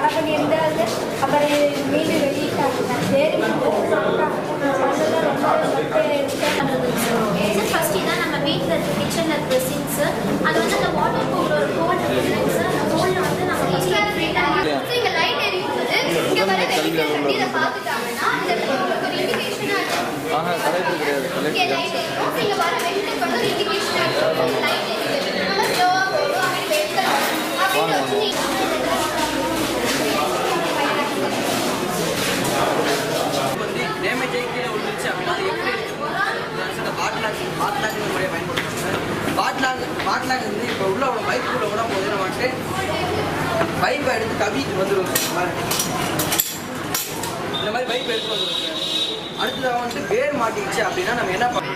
தடை பண்ணியிருந்தாங்க. அப்புறம் மீண்டும் வெளியிட்டாங்க. சரி ஃபர்ஸ்ட் இதான் நம்ம வீட்டில் இருக்க கிச்சனில் இருக்க சிங்க்ஸு. அது வந்து அந்த வாட்டர் பவுடர் ஒரு ஹோல் இருக்குதுங்க சார். அந்த ஹோலில் வந்து நம்ம இங்கே லைட் எரியும் போது இங்கே வர வெஹிக்கிள் இதை பார்த்துட்டாங்கன்னா இந்த ஒரு இண்டிகேஷனாக இருக்கும். இங்கே லைட் எரியும். இங்கே வர வெஹிக்கிள் வந்து ஒரு இண்டிகேஷனாக இருக்கும். லைட் எரியுது நம்ம ஸ்லோவாக போகும் அப்படி வெஹிக்கிள் அப்படின்னு வச்சு டேமேஜ் ஆகி கீழே விழுந்துச்சு அப்படின்னா அது எப்படி பாட்லாக் முறையை பயன்படுத்துறாங்க. பாட்லாக் வந்து இப்போ உள்ள அவ்வளோ பைக்குள்ளே கூட போது நம்ம வந்துட்டு பைப்பை எடுத்து கவிட்டு வந்துடுவோம். இந்த மாதிரி பைப்பை எடுத்து வந்துடுவோம். அடுத்ததாக வந்துட்டு வேர் மாட்டிக்கிச்சு அப்படின்னா நம்ம என்ன பண்ணணும்?